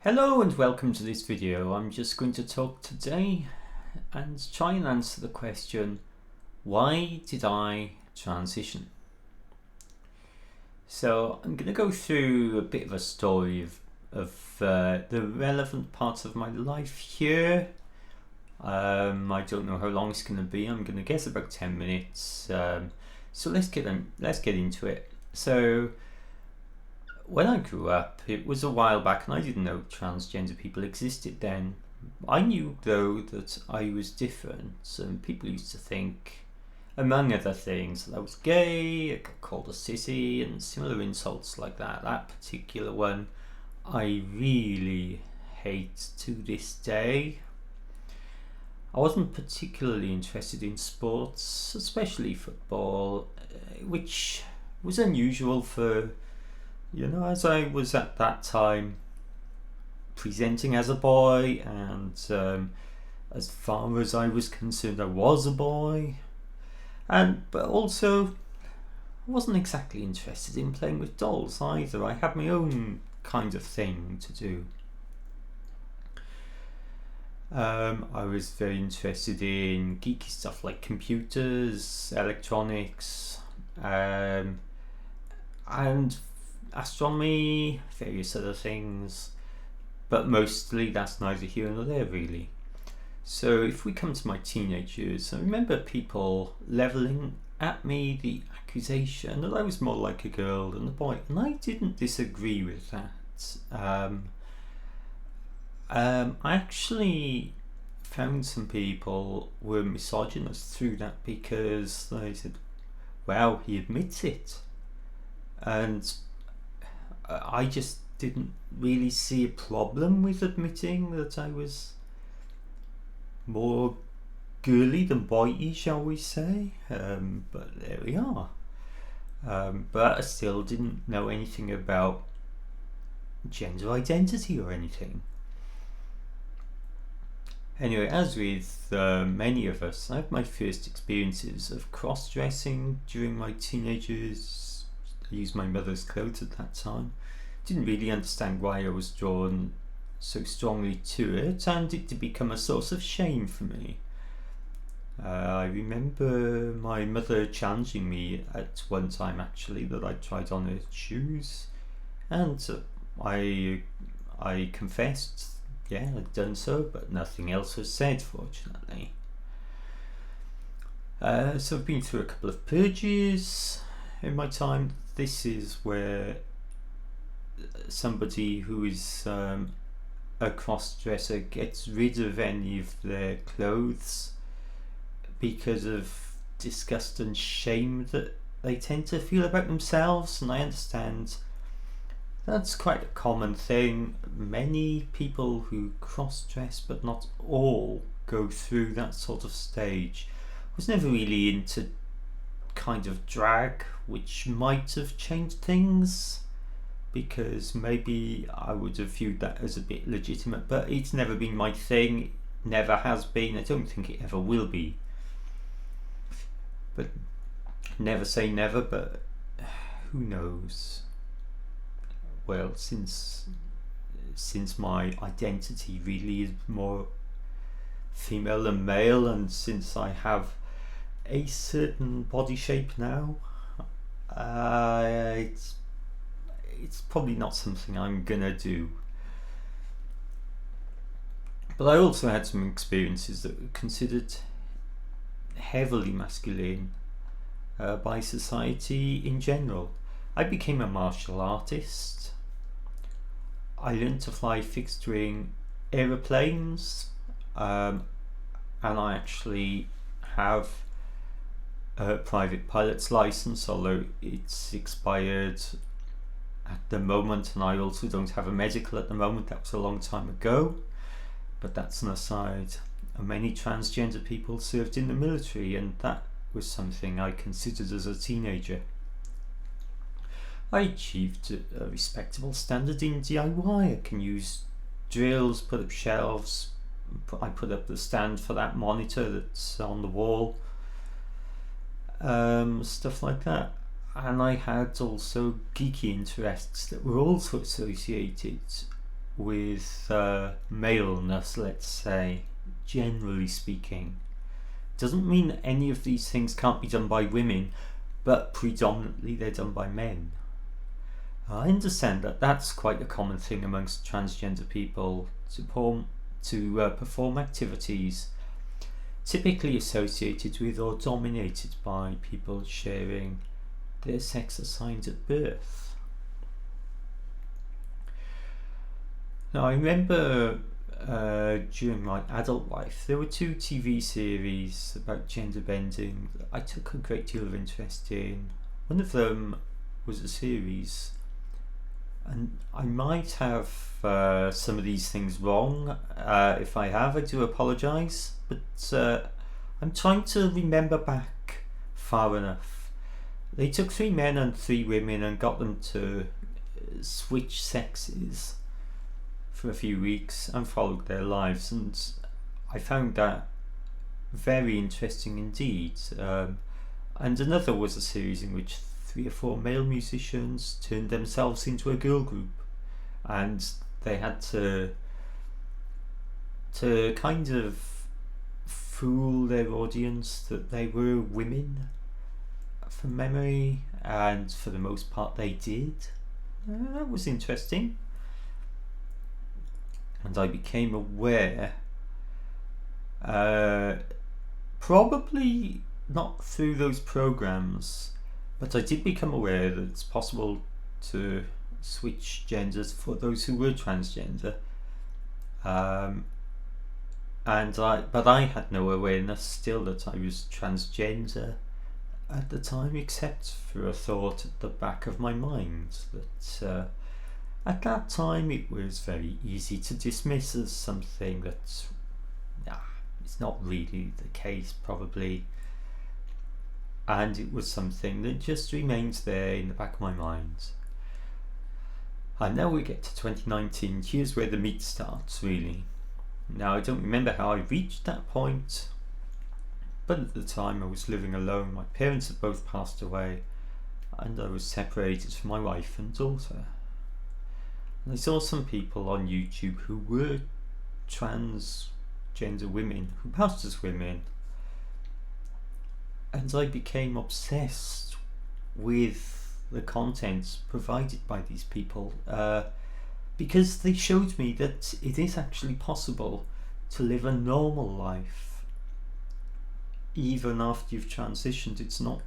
Hello and welcome to this video. I'm just going to talk today and try and answer the question, why did I transition? So I'm going to go through a bit of a story of the relevant parts of my life here. I don't know how long it's going to be. I'm going to guess about 10 minutes. So let's get into it. So when I grew up, it was a while back and I didn't know transgender people existed then. I knew though that I was different, and people used to think, among other things, that I was gay, I got called a sissy and similar insults like that. That particular one I really hate to this day. I wasn't particularly interested in sports, especially football, which was unusual for, as I was at that time presenting as a boy, and as far as I was concerned, I was a boy, but also I wasn't exactly interested in playing with dolls either. I had my own kind of thing to do. I was very interested in geeky stuff like computers, electronics, and astronomy, various other things, but mostly that's neither here nor there really. So if we come to my teenage years, I remember people levelling at me the accusation that I was more like a girl than a boy, and I didn't disagree with that. I actually found some people were misogynist through that because they said, "Wow, he admits it," and I just didn't really see a problem with admitting that I was more girly than boyish, shall we say. But there we are. But I still didn't know anything about gender identity or anything. Anyway, as with many of us, I had my first experiences of cross-dressing during my teenage years. I used my mother's clothes at that time. Didn't really understand why I was drawn so strongly to it, and it did become a source of shame for me. I remember my mother challenging me at one time actually that I tried on her shoes, and I confessed, yeah, I'd done so, but nothing else was said, fortunately. So I've been through a couple of purges in my time. This is where somebody who is a cross-dresser gets rid of any of their clothes because of disgust and shame that they tend to feel about themselves, and I understand that's quite a common thing. Many people who cross-dress, but not all, go through that sort of stage. I was never really into kind of drag, which might have changed things, because maybe I would have viewed that as a bit legitimate, but it's never been my thing, never has been, I don't think it ever will be. But never say never, but who knows? Well, since my identity really is more female than male, and since I have a certain body shape now, it's probably not something I'm gonna do. But I also had some experiences that were considered heavily masculine by society in general. I became a martial artist. I learned to fly fixed wing aeroplanes, and I actually have a private pilot's license, although it's expired at the moment, and I also don't have a medical at the moment. That was a long time ago, but that's an aside. Many transgender people served in the military, and that was something I considered as a teenager. I achieved a respectable standard in DIY. I can use drills, put up shelves. I put up the stand for that monitor that's on the wall, stuff like that. And I had also geeky interests that were also associated with maleness, let's say, generally speaking. Doesn't mean any of these things can't be done by women, but predominantly they're done by men. I understand that that's quite a common thing amongst transgender people to perform activities typically associated with or dominated by people sharing their sex assigned at birth. Now, I remember during my adult life, there were 2 TV series about gender bending that I took a great deal of interest in. One of them was a series, and I might have some of these things wrong. If I have, I do apologise, but I'm trying to remember back far enough. They took 3 men and 3 women and got them to switch sexes for a few weeks and followed their lives, and I found that very interesting indeed. And another was a series in which 3 or 4 male musicians turned themselves into a girl group, and they had to kind of fool their audience that they were women from memory, and for the most part they did. That was interesting. And I became aware, probably not through those programs, but I did become aware that it's possible to switch genders for those who were transgender. But I had no awareness still that I was transgender at the time, except for a thought at the back of my mind that at that time it was very easy to dismiss as something that it's not really the case probably, and it was something that just remains there in the back of my mind. And now we get to 2019. Here's where the meat starts, really. Now, I don't remember how I reached that point, but at the time I was living alone. My parents had both passed away, and I was separated from my wife and daughter. And I saw some people on YouTube who were transgender women, who passed as women, and I became obsessed with the content provided by these people, because they showed me that it is actually possible to live a normal life even after you've transitioned. It's not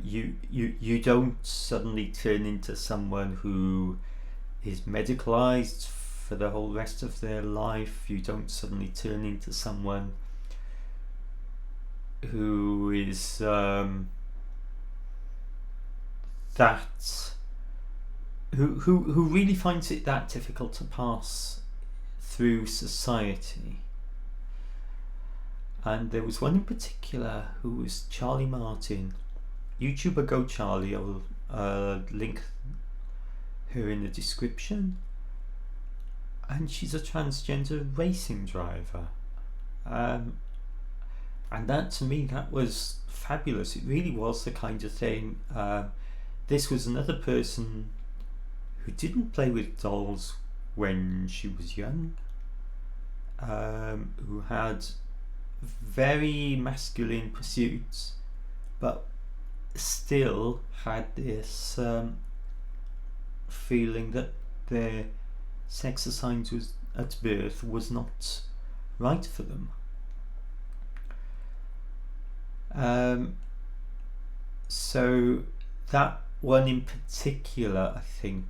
you don't suddenly turn into someone who is medicalized for the whole rest of their life. You don't suddenly turn into someone who is who really finds it that difficult to pass through society. And there was one in particular who was Charlie Martin, YouTuber Go Charlie. I will link her in the description, and she's a transgender racing driver, and that, to me, that was fabulous. It really was the kind of thing. This was another person who didn't play with dolls when she was young, who had very masculine pursuits, but still had this feeling that their sex assigned at birth was not right for them. So that one in particular, I think,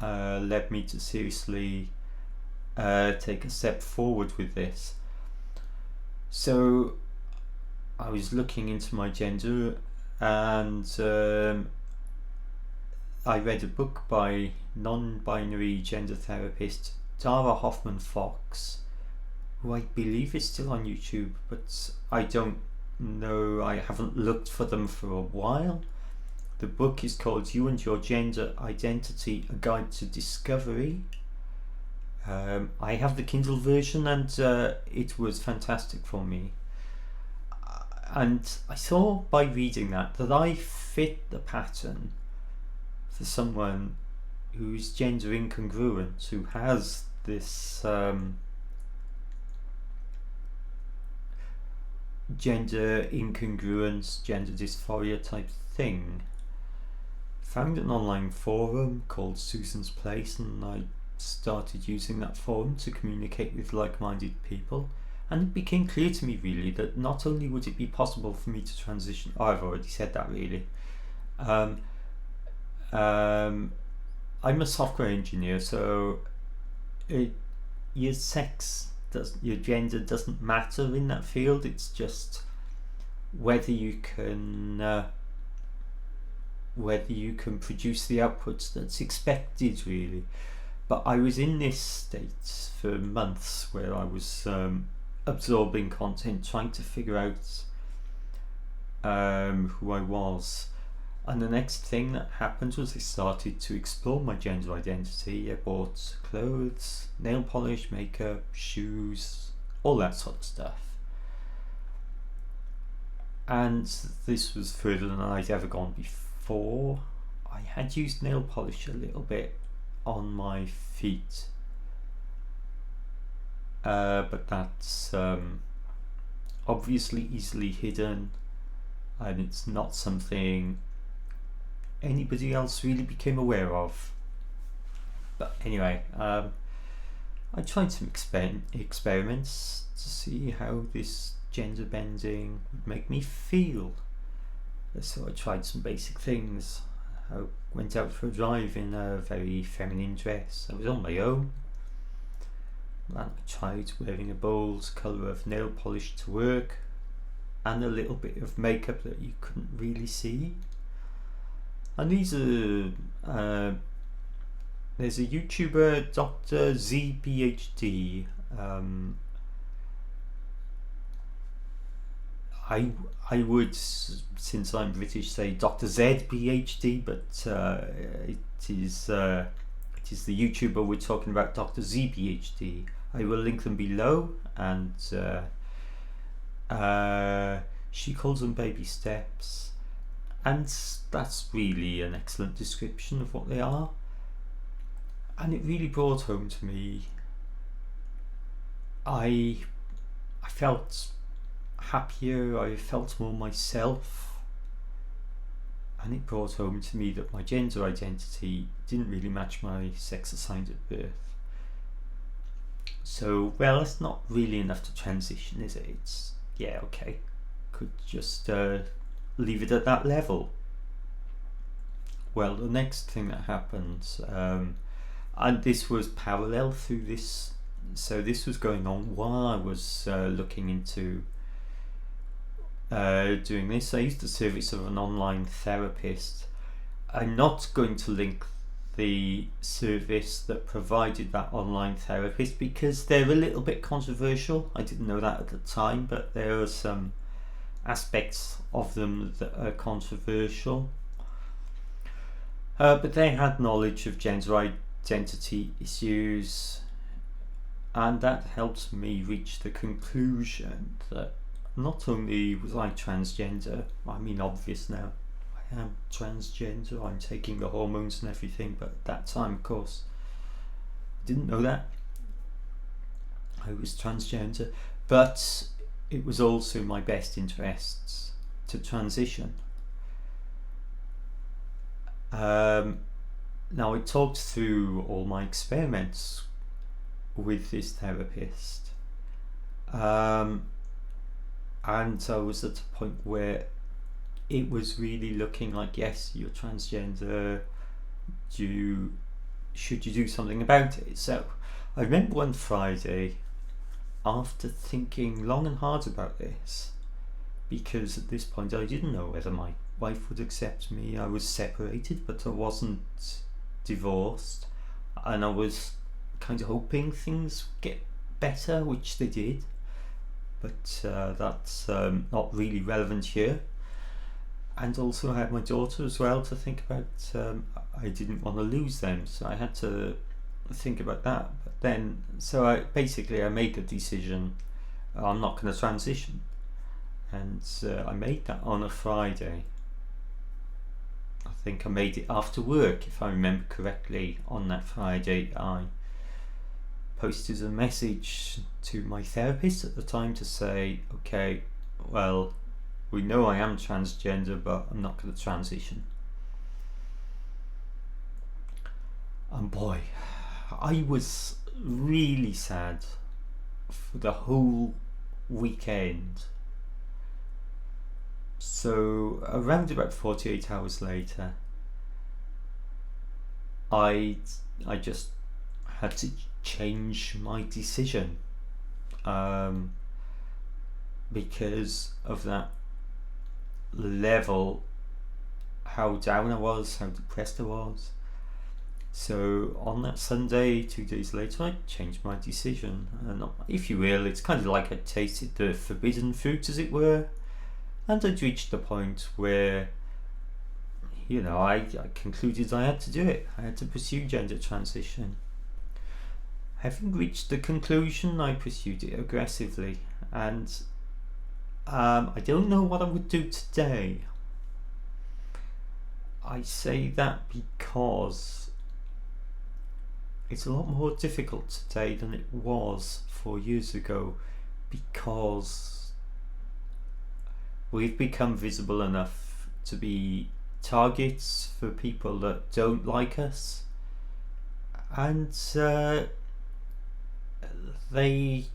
led me to seriously take a step forward with this. So I was looking into my gender, and I read a book by non-binary gender therapist Dara Hoffman Fox, who I believe is still on YouTube, but I don't know, I haven't looked for them for a while. The book is called You and Your Gender Identity, A Guide to Discovery. I have the Kindle version, and it was fantastic for me. And I saw by reading that I fit the pattern for someone who's gender incongruent, who has this gender incongruence, gender dysphoria type thing. Found an online forum called Susan's Place, and I started using that forum to communicate with like-minded people. And it became clear to me really that not only would it be possible for me to transition, I've already said that really. I'm a software engineer, so your gender doesn't matter in that field. It's just whether you can produce the outputs that's expected really. But I was in this state for months where I was absorbing content, trying to figure out who I was. And the next thing that happened was I started to explore my gender identity. I bought clothes, nail polish, makeup, shoes, all that sort of stuff. And this was further than I'd ever gone before. I had used nail polish a little bit on my feet, but that's obviously easily hidden, and it's not something anybody else really became aware of. But anyway, I tried some experiments to see how this gender bending would make me feel. So I tried some basic things. I went out for a drive in a very feminine dress. I was on my own. And I tried wearing a bold colour of nail polish to work, and a little bit of makeup that you couldn't really see. And these are there's a YouTuber, Dr. Z PhD. I would, since I'm British, say Dr. Z PhD, but it is the YouTuber we're talking about, Dr. Z PhD. I will link them below, and she calls them baby steps, and that's really an excellent description of what they are. And it really brought home to me. I felt happier, I felt more myself, and it brought home to me that my gender identity didn't really match my sex assigned at birth. So, well, it's not really enough to transition, is it? It's, yeah, okay, could just leave it at that level. Well, the next thing that happened, and this was parallel through this, so this was going on while I was looking into doing this. I used the service of an online therapist. I'm not going to link the service that provided that online therapist because they're a little bit controversial. I didn't know that at the time, but there are some aspects of them that are controversial. But they had knowledge of gender identity issues, and that helped me reach the conclusion that not only was I transgender, I mean obvious now, I am transgender, I'm taking the hormones and everything, but at that time, of course, I didn't know that I was transgender, but it was also my best interests to transition. Now I talked through all my experiments with this therapist, and I was at a point where it was really looking like, yes, you're transgender, should you do something about it? So I remember one Friday, after thinking long and hard about this, because at this point I didn't know whether my wife would accept me. I was separated, but I wasn't divorced, and I was kind of hoping things would get better, which they did, but that's not really relevant here. And also I had my daughter as well to think about. I didn't want to lose them, so I had to think about that. But then, so I made the decision, I'm not going to transition, and I made that on a Friday. I think I made it after work, if I remember correctly. On that Friday, I posted a message to my therapist at the time to say, okay, well, we know I am transgender, but I'm not going to transition. And boy, I was really sad for the whole weekend. So around about 48 hours later, I just had to change my decision, because of that level, how down I was, how depressed I was. So on that Sunday, 2 days later, I changed my decision. And if you will, it's kind of like I tasted the forbidden fruit, as it were. And I'd reached the point where, I concluded I had to do it. I had to pursue gender transition. Having reached the conclusion, I pursued it aggressively. And I don't know what I would do today. I say that because it's a lot more difficult today than it was 4 years ago, because we've become visible enough to be targets for people that don't like us, and they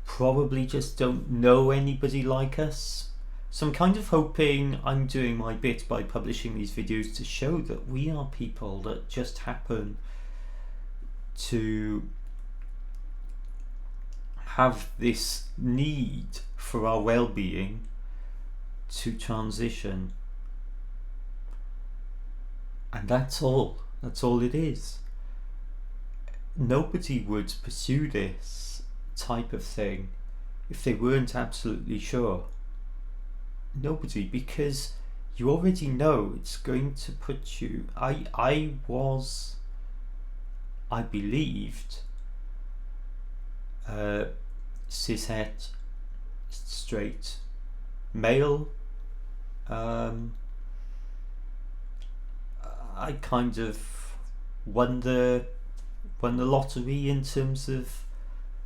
probably just don't know anybody like us. So I'm kind of hoping I'm doing my bit by publishing these videos to show that we are people that just happen to have this need for our well-being to transition. And that's all it is. Nobody would pursue this type of thing if they weren't absolutely sure. Nobody, because you already know it's going to put you. I believed cishet, straight, male. I kind of won the lottery in terms of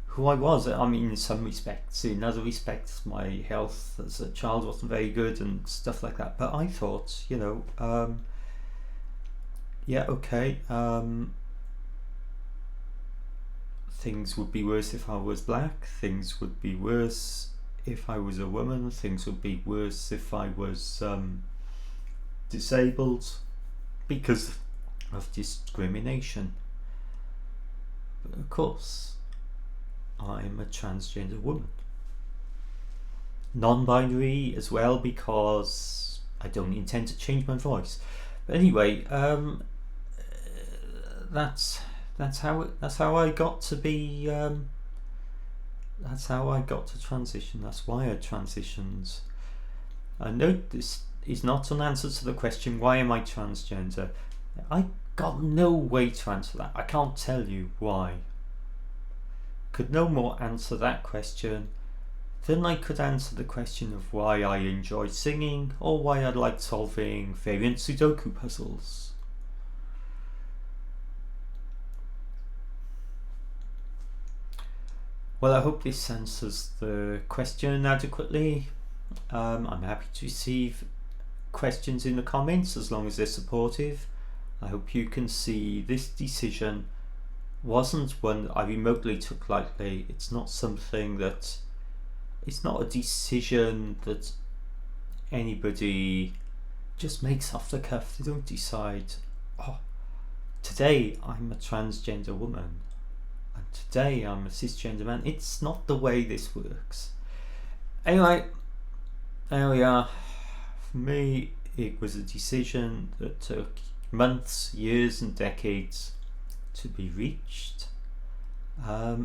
who I was. I mean, in some respects. In other respects, my health as a child wasn't very good and stuff like that. But I thought, things would be worse if I was black. Things would be worse if I was a woman. Things would be worse if I was disabled, because of discrimination. But of course, I'm a transgender woman. Non-binary as well, because I don't intend to change my voice. But anyway, that's how I got to be. That's how I got to transition. That's why I transitioned. I know this is not an answer to the question, why am I transgender? I got no way to answer that. I can't tell you why. Could no more answer that question than I could answer the question of why I enjoy singing, or why I like solving variant Sudoku puzzles. Well, I hope this answers the question adequately. I'm happy to receive questions in the comments as long as they're supportive. I hope you can see this decision wasn't one that I remotely took lightly. It's not a decision that anybody just makes off the cuff. They don't decide, oh, today I'm a transgender woman and today I'm a cisgender man. It's not the way this works. Anyway, there we are. For me, it was a decision that took months, years and decades to be reached.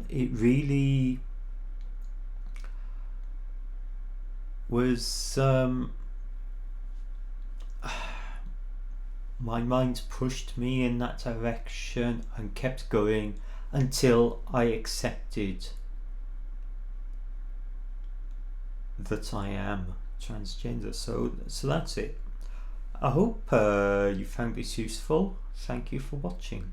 It really was my mind pushed me in that direction and kept going until I accepted that I am transgender. So that's it. I hope you found this useful. Thank you for watching.